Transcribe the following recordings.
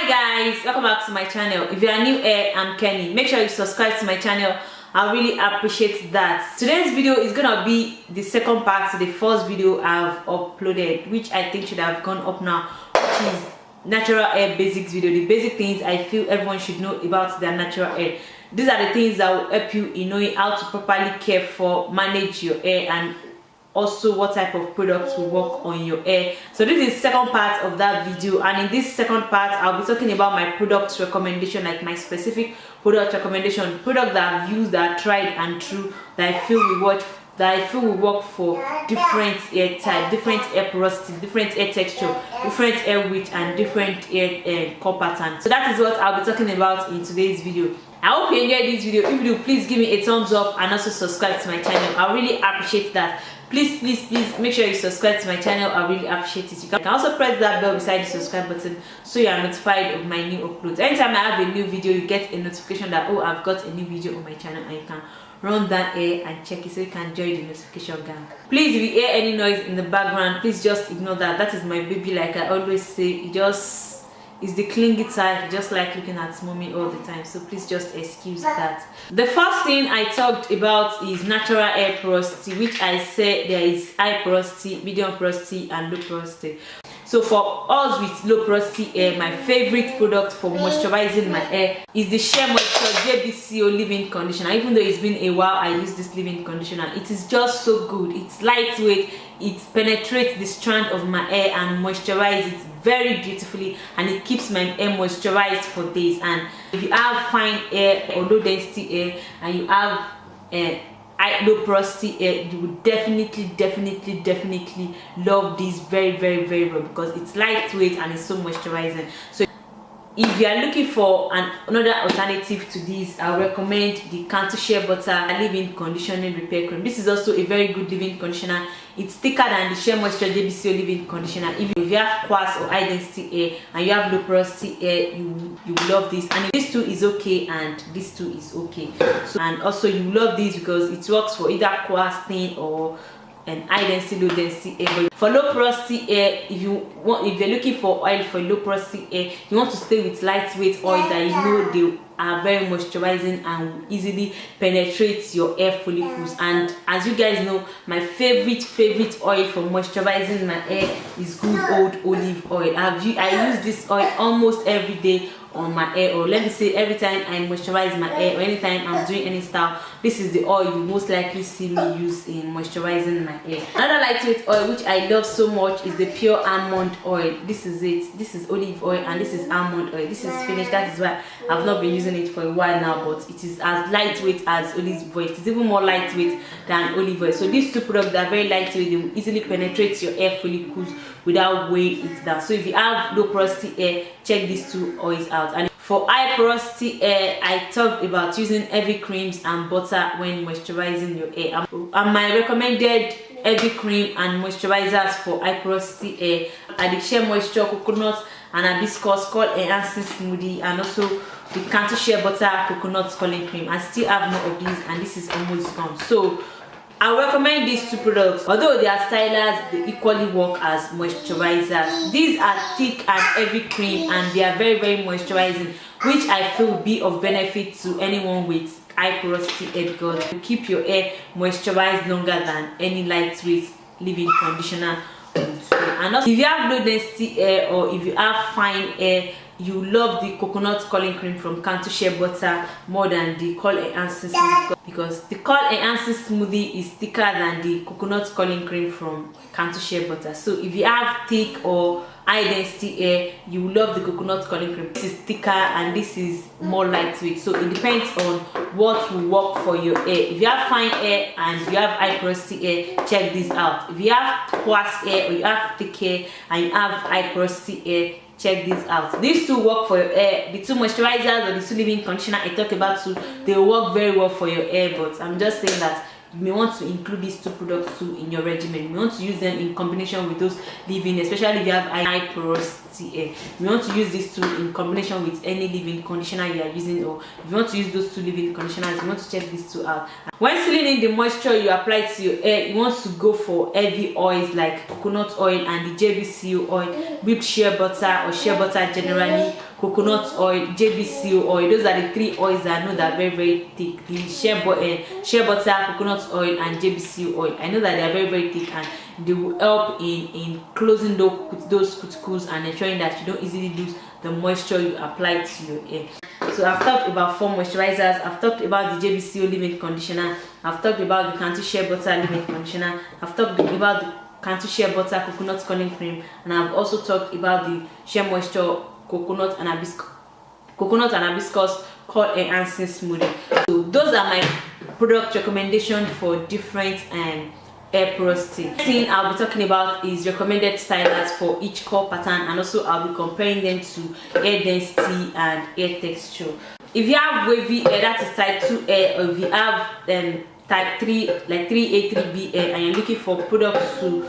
Hi guys, welcome back to my channel. If you are new here, I'm Kenny. Make sure you subscribe to my channel. I really appreciate that. Today's video is gonna be the second part to the first video I've uploaded, which I think should have gone up now, which is natural hair basics video. The basic things I feel everyone should know about their natural hair. These are the things that will help you in knowing how to properly care for, manage your hair, and also what type of products will work on your hair. So this is the second part of that video, and in this second part I'll be talking about my product recommendation, like my specific product recommendation, product that I've used, that I've tried and true, that I feel will work for different hair type, different hair porosity, different hair texture, different hair width, and different hair curl pattern. So that is what I'll be talking about in today's video. I hope you enjoyed this video. If you do, please give me a thumbs up and also subscribe to my channel. I really appreciate that. Please make sure you subscribe to my channel. I really appreciate it. You can also press that bell beside the subscribe button so you are notified of my new uploads. Anytime I have a new video, you get a notification that, oh, I've got a new video on my channel, and you can run down here and check it so you can join the notification gang. Please, if you hear any noise in the background, please just ignore that. That is my baby. Like I always say, is the clingy type, just like looking at mommy all the time, so please just excuse that. The first thing I talked about is natural hair porosity, which I said there is high porosity, medium porosity, and low porosity. So for us with low porosity hair, my favorite product for moisturizing my hair is the Shea Moisture JBCO leave-in conditioner. Even though it's been a while I use this leave-in conditioner, it is just so good. It's lightweight, it penetrates the strand of my hair and moisturizes it very beautifully, and it keeps my hair moisturized for days. And if you have fine hair or low density hair and you have low porosity hair, you would definitely love this very well, because it's lightweight and it's so moisturizing. So if you are looking for another alternative to this, I recommend the Cantu Shea Butter leave-in conditioning repair cream. This is also a very good leave-in conditioner. It's thicker than the Shea Moisture JBCO leave-in conditioner. If you have quartz or high density hair and you have low porosity hair, you will love this. And this too is okay, and this too is okay. So, and also you love this because it works for either quartz thin or high density, low density hair. But for low porosity hair, if you're looking for oil for low porosity hair, you want to stay with lightweight oil that you know they are very moisturizing and will easily penetrate your hair follicles. And as you guys know, my favorite oil for moisturizing my hair is good old olive oil. I use this oil almost every day on my hair, or let me say every time I moisturize my hair, or anytime I'm doing any style. This is the oil you most likely see me use in moisturizing my hair. Another lightweight oil which I love so much is the pure almond oil. This is it. This is olive oil and this is almond oil. This is finished. That is why I've not been using it for a while now, but it is as lightweight as olive oil. It is even more lightweight than olive oil. So these two products are very lightweight. They will easily penetrate your hair follicles without weighing it down. So if you have low porosity hair, check these two oils out. And for high porosity hair, I talked about using heavy creams and butter when moisturizing your hair. And my recommended heavy cream and moisturizers for high porosity hair are the Shea Moisture Coconut and Hibiscus Curl Enhancing Smoothie, and also the Cantu Shea Butter Coconut Curling Cream. I still have more of these, and this is almost gone. So I recommend these two products. Although they are stylers, they equally work as moisturizers. These are thick and heavy cream, and they are very moisturizing, which I feel will be of benefit to anyone with high porosity hair, because you keep your hair moisturized longer than any lightweight leave-in conditioner. And also, if you have low density hair or if you have fine hair, you love the coconut curling cream from Cantu Shea Butter more than the curl enhancing smoothie, because the curl enhancing smoothie is thicker than the coconut curling cream from Cantu Shea Butter. So if you have thick or high density hair, you love the coconut curling cream. This is thicker and this is more lightweight, so it depends on what will work for your hair. If you have fine hair and you have high porosity hair, check this out. If you have quartz hair or you have thick hair and you have high porosity hair, check this out. These two work for your hair. The two moisturizers or the two leave-in conditioner I talk about too, they work very well for your hair, but I'm just saying that you may want to include these two products too in your regimen. You want to use them in combination with those leave-in, especially if you have high porosity hair. You want to use these two in combination with any leave-in conditioner you are using, or if you want to use those two leave-in conditioners, you want to check these two out. When sealing in the moisture you apply to your hair, you want to go for heavy oils like coconut oil and the JBCO oil, whipped shea butter or shea butter generally, coconut oil, JBCO oil. Those are the three oils that I know that are very, very thick. The shea butter, coconut oil and JBCO oil, I know that they are very, very thick, and they will help in closing those cuticles and ensuring that you don't easily lose the moisture you apply to your hair. So I've talked about 4 moisturizers, I've talked about the JBCO leave-in conditioner, I've talked about the Cantu shea butter leave-in conditioner, I've talked about the Cantu shea butter coconut curling cream, and I've also talked about the shea moisture coconut and hibiscus curl enhancing smoothie. So those are my product recommendations for different hair porosity. Next thing I'll be talking about is recommended stylers for each curl pattern, and also I'll be comparing them to hair density and hair texture. If you have wavy hair, that is type 2 hair, or if you have type 3 like 3A 3B hair, and you're looking for products to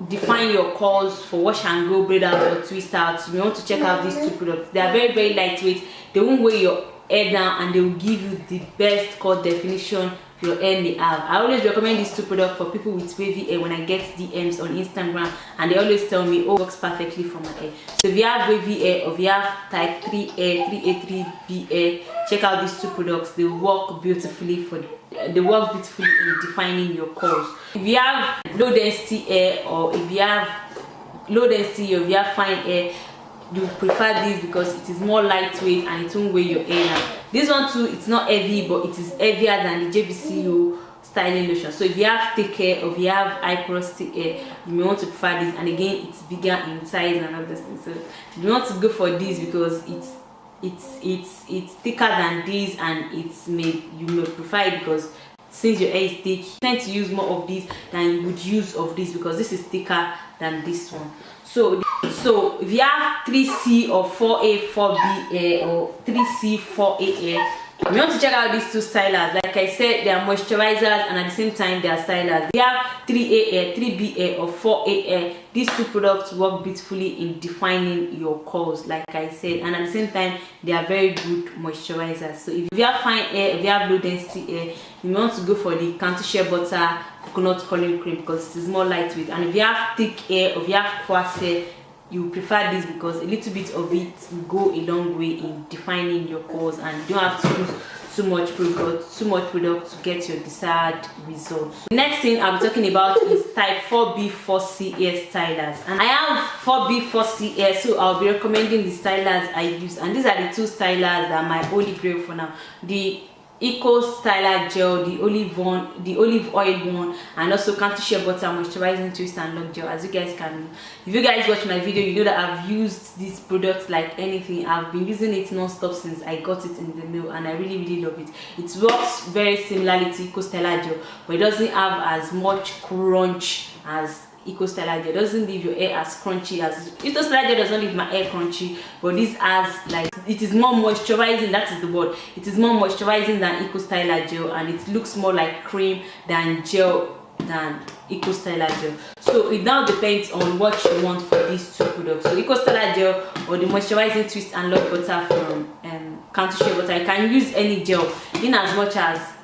define your curls for wash and go, braid out or twist out, you want to check out these two products. They are very, very lightweight, they won't weigh your hair down, and they will give you the best curl definition your hair may have. I always recommend these two products for people with wavy hair when I get DMs on Instagram, and they always tell me, oh, it works perfectly for my hair. So if you have wavy hair, or if you have type 3 hair, 3A 3B hair, check out these two products. They work beautifully in defining your curls. If you have low density hair, or if you have fine hair, you prefer this because it is more lightweight and it won't weigh your hair down. This one too, it's not heavy, but it is heavier than the JBCO styling lotion. So if you have thick hair, or if you have high porosity hair, you may want to prefer this. And again, it's bigger in size and all those things. So you want to go for this because it's thicker than this, and you may prefer it because since your hair is thick, you tend to use more of this than you would use of this because this is thicker than this one. So if you have 3C or 4A 4B hair, or 3C 4A hair, you want to check out these two stylers. Like I said, they are moisturizers, and at the same time they are stylers. They have 3A hair, 3B hair, or 4A hair. These two products work beautifully in defining your curls, like I said, and at the same time they are very good moisturizers. So if you have fine hair, if you have low density hair, you want to go for the Cantu shea butter coconut curling cream because it is more lightweight. And if you have thick hair, or if you have coarse hair, you prefer this because a little bit of it will go a long way in defining your curls, and you don't have to use too much product to get your desired results. So the next thing I'll be talking about is type 4B 4C hair stylers, and I have 4B 4C hair, so I'll be recommending the stylers I use, and these are the two stylers that are my holy grail for now: the Eco Styler Gel, the olive oil one, and also Cantu shea butter moisturizing twist and lock gel. As you guys can know, if you guys watch my video, you know that I've used these products like anything. I've been using it non-stop since I got it in the mail, and I really, really love it. It works very similarly to Eco Styler Gel, but it doesn't have as much crunch as Eco Styler Gel. Doesn't leave your hair as crunchy as Eco Styler Gel doesn't leave my hair crunchy, but this has, like, it is more moisturizing. That is the word. It is more moisturizing than Eco Styler Gel, and it looks more like cream than gel than Eco Styler Gel. So it now depends on what you want for these two products. So Eco Styler Gel or the moisturizing twist and lock butter from Cantu shea butter. I can use any gel in as much as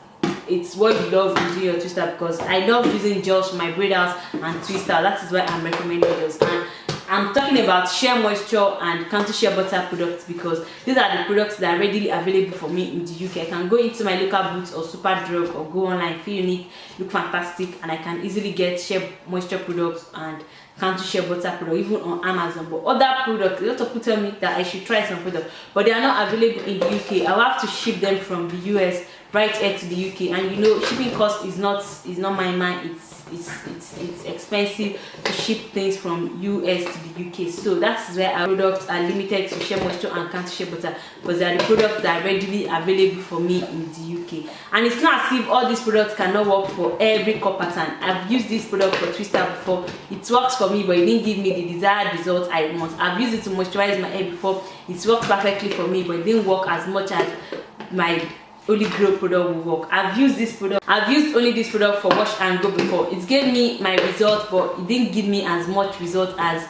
it's what you love using your twister, because I love using gels for my braid outs and twister. That is why I'm recommending those. And I'm talking about Shea Moisture and Cantu shea butter products because these are the products that are readily available for me in the UK. I can go into my local Boots or Superdrug or go online, feel unique, look fantastic, and I can easily get Shea Moisture products and Cantu shea butter product even on Amazon. But other products, a lot of people tell me that I should try some products, but they are not available in the UK. I will have to ship them from the US right here to the UK, and you know, shipping cost is not my mind. It's expensive to ship things from US to the UK. So that's where our products are limited to Shea Moisture and Cantu shea butter, because they are the products that are readily available for me in the UK. And it's not as if all these products cannot work for every curl pattern. I've used this product for twister before. It works for me, but it didn't give me the desired results I want. I've used it to moisturize my hair before. It worked perfectly for me, but it didn't work as much as my Holy Grail product will work. I've used this product. I've used only this product for wash and go before. It gave me my result, but it didn't give me as much result as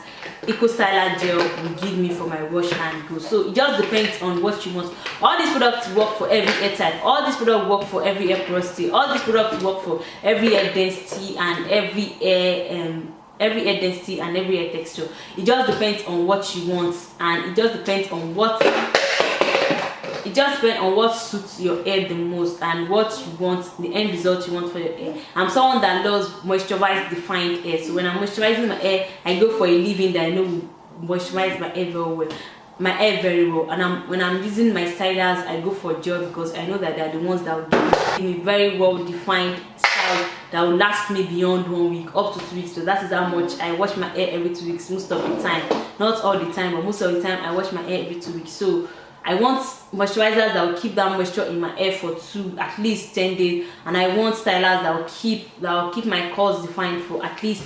Eco Styler Gel will give me for my wash and go. So it just depends on what you want. All these products work for every hair type. All these products work for every hair porosity. All these products work for every hair density and every hair density and every hair texture. It just depends on what you want, and it just depends on what suits your hair the most and what you want, the end result you want for your hair. I'm someone that loves moisturized defined hair, so when I'm moisturizing my hair, I go for a leave-in that I know will moisturize my hair very well. And when I'm using my stylers, I go for gel because I know that they're the ones that will give me very well defined style that will last me beyond 1 week, up to 2 weeks. So that is how much I wash my hair every 2 weeks most of the time. Not all the time, but most of the time I wash my hair every 2 weeks. So I want moisturizers that will keep that moisture in my hair for at least 10 days, and I want stylers that will keep my curls defined for at least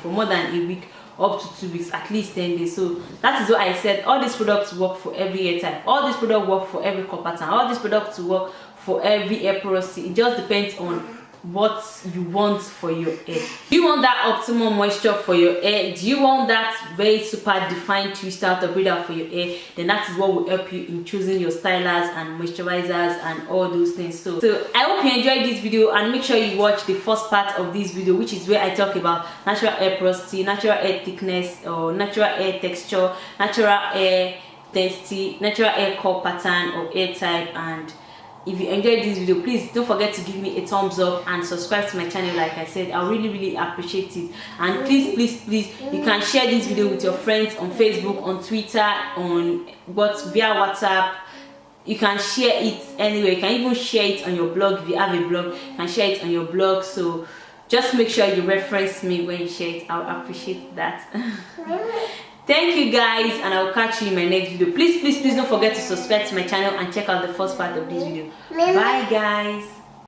for more than a week, up to 2 weeks, at least 10 days. So that is what I said. All these products work for every hair type. All these products work for every color pattern. All these products work for every hair porosity. It just depends on what you want for your hair. Do you want that optimal moisture for your hair? Do you want that very super defined twist out or breather for your hair? Then that is what will help you in choosing your stylers and moisturizers and all those things. So I hope you enjoyed this video, and make sure you watch the first part of this video, which is where I talk about natural hair porosity, natural hair thickness, or natural hair texture, natural hair density, natural hair curl pattern or hair type. And if you enjoyed this video, please don't forget to give me a thumbs up and subscribe to my channel. Like I said, I really appreciate it. And please, you can share this video with your friends on Facebook, on Twitter, via WhatsApp. You can share it anywhere. You can even share it on your blog. If you have a blog, you can share it on your blog. So just make sure you reference me when you share it. I'll appreciate that. Thank you guys, and I'll catch you in my next video. Please don't forget to subscribe to my channel and check out the first part of this video. Bye guys.